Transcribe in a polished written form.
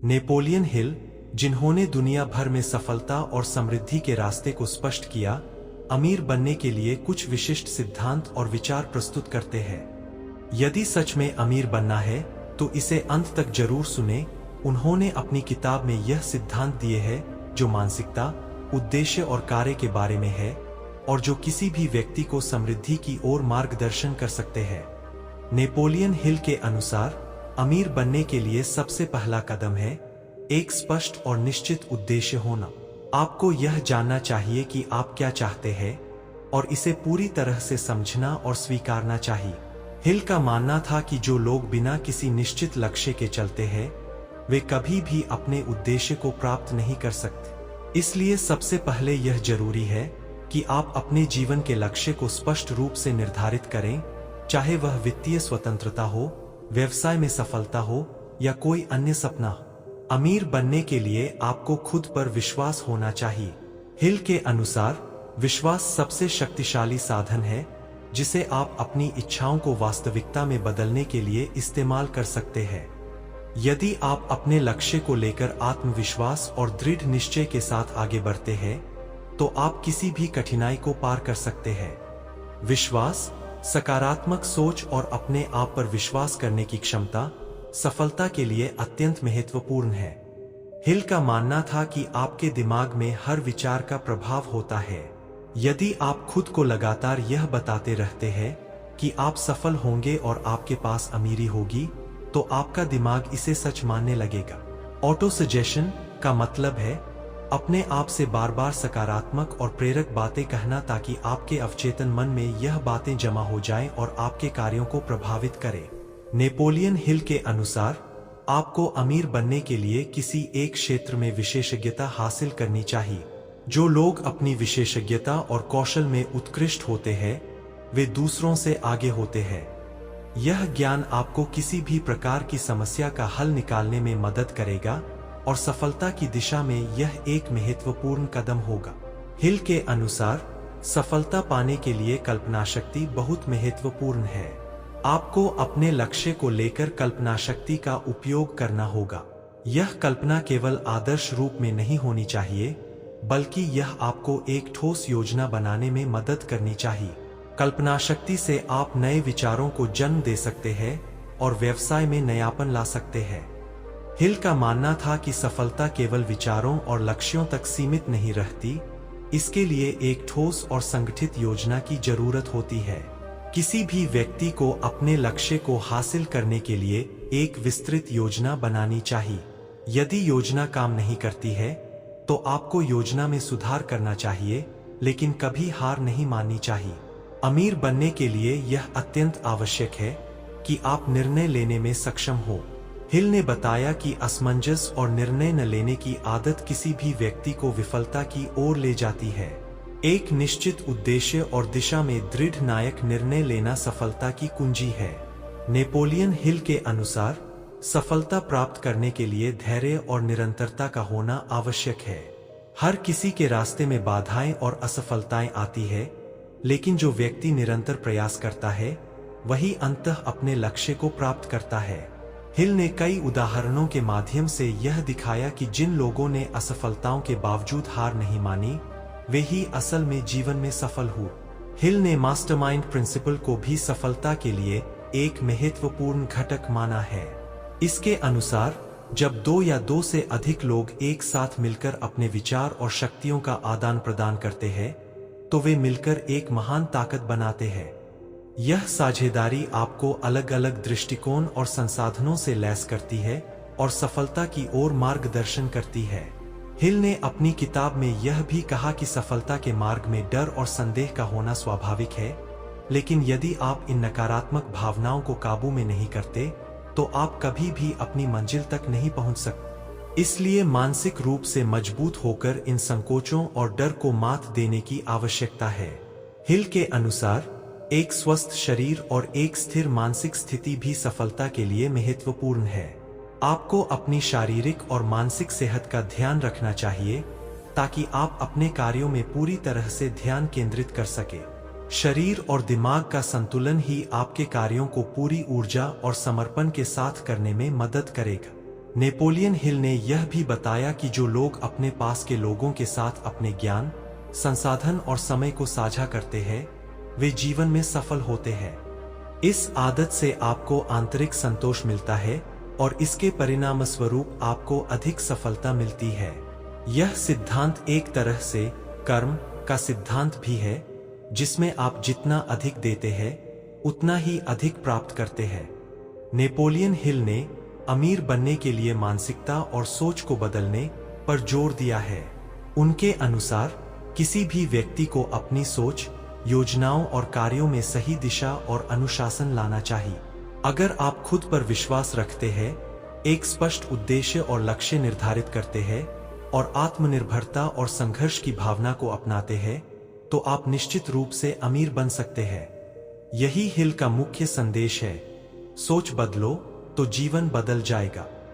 Napoleon Hill, जिन्होंने दुनिया भर में सफलता और समृद्धि के रास्ते को स्पष्ट किया, अमीर बनने के लिए कुछ विशिष्ट सिद्धांत और विचार प्रस्तुत करते हैं। यदि सच में अमीर बनना है तो इसे अंत तक जरूर सुने। उन्होंने अपनी किताब में यह सिद्धांत दिए हैं जो मानसिकता, उद्देश्य और कार्य के बारे में है और जो किसी भी व्यक्ति को समृद्धि की ओर मार्गदर्शन कर सकते हैं। नेपोलियन हिल के अनुसार अमीर बनने के लिए सबसे पहला कदम है एक स्पष्ट और निश्चित उद्देश्य होना। आपको यह जानना चाहिए कि आप क्या चाहते हैं और इसे पूरी तरह से समझना और स्वीकारना चाहिए। हिल का मानना था कि जो लोग बिना किसी निश्चित लक्ष्य के चलते हैं वे कभी भी अपने उद्देश्य को प्राप्त नहीं कर सकते। इसलिए सबसे पहले यह जरूरी है कि आप अपने जीवन के लक्ष्य को स्पष्ट रूप से निर्धारित करें, चाहे वह वित्तीय स्वतंत्रता हो, व्यवसाय में सफलता हो या कोई अन्य सपना। अमीर बनने के लिए आपको खुद पर विश्वास होना चाहिए। हिल के अनुसार विश्वास सबसे शक्तिशाली साधन है जिसे आप अपनी इच्छाओं को वास्तविकता में बदलने के लिए इस्तेमाल कर सकते हैं। यदि आप अपने लक्ष्य को लेकर आत्मविश्वास और दृढ़ निश्चय के साथ आगे बढ़ते हैं तो आप किसी भी कठिनाई को पार कर सकते हैं। विश्वास, सकारात्मक सोच और अपने आप पर विश्वास करने की क्षमता सफलता के लिए अत्यंत महत्वपूर्ण है। हिल का मानना था कि आपके दिमाग में हर विचार का प्रभाव होता है। यदि आप खुद को लगातार यह बताते रहते हैं कि आप सफल होंगे और आपके पास अमीरी होगी, तो आपका दिमाग इसे सच मानने लगेगा। ऑटो सजेशन का मतलब है अपने आप से बार बार सकारात्मक और प्रेरक बातें कहना ताकि आपके अवचेतन मन में यह बातें जमा हो जाएं और आपके कार्यों को प्रभावित करें। नेपोलियन हिल के अनुसार आपको अमीर बनने के लिए किसी एक क्षेत्र में विशेषज्ञता हासिल करनी चाहिए। जो लोग अपनी विशेषज्ञता और कौशल में उत्कृष्ट होते हैं वे दूसरों से आगे होते हैं। यह ज्ञान आपको किसी भी प्रकार की समस्या का हल निकालने में मदद करेगा और सफलता की दिशा में यह एक महत्वपूर्ण कदम होगा। हिल के अनुसार सफलता पाने के लिए कल्पनाशक्ति बहुत महत्वपूर्ण है। आपको अपने लक्ष्य को लेकर कल्पनाशक्ति का उपयोग करना होगा। यह कल्पना केवल आदर्श रूप में नहीं होनी चाहिए, बल्कि यह आपको एक ठोस योजना बनाने में मदद करनी चाहिए। कल्पनाशक्ति से आप नए विचारों को जन्म दे सकते हैं और व्यवसाय में नयापन ला सकते हैं। हिल का मानना था कि सफलता केवल विचारों और लक्ष्यों तक सीमित नहीं रहती, इसके लिए एक ठोस और संगठित योजना की जरूरत होती है। किसी भी व्यक्ति को अपने लक्ष्य को हासिल करने के लिए एक विस्तृत योजना बनानी चाहिए। यदि योजना काम नहीं करती है तो आपको योजना में सुधार करना चाहिए, लेकिन कभी हार नहीं माननी चाहिए। अमीर बनने के लिए यह अत्यंत आवश्यक है कि आप निर्णय लेने में सक्षम हो। हिल ने बताया कि असमंजस और निर्णय न लेने की आदत किसी भी व्यक्ति को विफलता की ओर ले जाती है। एक निश्चित उद्देश्य और दिशा में दृढ़ नायक निर्णय लेना सफलता की कुंजी है। नेपोलियन हिल के अनुसार सफलता प्राप्त करने के लिए धैर्य और निरंतरता का होना आवश्यक है। हर किसी के रास्ते में बाधाएं और असफलताएं आती है, लेकिन जो व्यक्ति निरंतर प्रयास करता है वही अंततः अपने लक्ष्य को प्राप्त करता है। हिल ने कई उदाहरणों के माध्यम से यह दिखाया कि जिन लोगों ने असफलताओं के बावजूद हार नहीं मानी वे ही असल में जीवन में सफल हुए। हिल ने मास्टरमाइंड प्रिंसिपल को भी सफलता के लिए एक महत्वपूर्ण घटक माना है। इसके अनुसार जब दो या दो से अधिक लोग एक साथ मिलकर अपने विचार और शक्तियों का आदान प्रदान करते हैं तो वे मिलकर एक महान ताकत बनाते हैं। यह साझेदारी आपको अलग अलग दृष्टिकोण और संसाधनों से लैस करती है और सफलता की ओर मार्गदर्शन करती है। हिल ने अपनी किताब में यह भी कहा कि सफलता के मार्ग में डर और संदेह का होना स्वाभाविक है, लेकिन यदि आप इन नकारात्मक भावनाओं को काबू में नहीं करते तो आप कभी भी अपनी मंजिल तक नहीं पहुंच सकते। इसलिए मानसिक रूप से मजबूत होकर इन संकोचों और डर को मात देने की आवश्यकता है। हिल के अनुसार एक स्वस्थ शरीर और एक स्थिर मानसिक स्थिति भी सफलता के लिए महत्वपूर्ण है। आपको अपनी शारीरिक और मानसिक सेहत का ध्यान रखना चाहिए ताकि आप अपने कार्यों में पूरी तरह से ध्यान केंद्रित कर सके। शरीर और दिमाग का संतुलन ही आपके कार्यों को पूरी ऊर्जा और समर्पण के साथ करने में मदद करेगा। नेपोलियन हिल ने यह भी बताया कि जो लोग अपने पास के लोगों के साथ अपने ज्ञान, संसाधन और समय को साझा करते हैं, वे जीवन में सफल होते हैं। इस आदत से आपको आंतरिक संतोष मिलता है और इसके परिणामस्वरूप आपको अधिक सफलता मिलती है। यह सिद्धांत एक तरह से कर्म का सिद्धांत भी है, जिसमें आप जितना अधिक देते हैं उतना ही अधिक प्राप्त करते हैं। नेपोलियन हिल ने अमीर बनने के लिए मानसिकता और सोच को बदलने पर जोर दिया है। उनके अनुसार किसी भी व्यक्ति को अपनी सोच, योजनाओं और कार्यों में सही दिशा और अनुशासन लाना चाहिए। अगर आप खुद पर विश्वास रखते हैं, एक स्पष्ट उद्देश्य और लक्ष्य निर्धारित करते हैं और आत्मनिर्भरता और संघर्ष की भावना को अपनाते हैं, तो आप निश्चित रूप से अमीर बन सकते हैं। यही हिल का मुख्य संदेश है। सोच बदलो तो जीवन बदल जाएगा।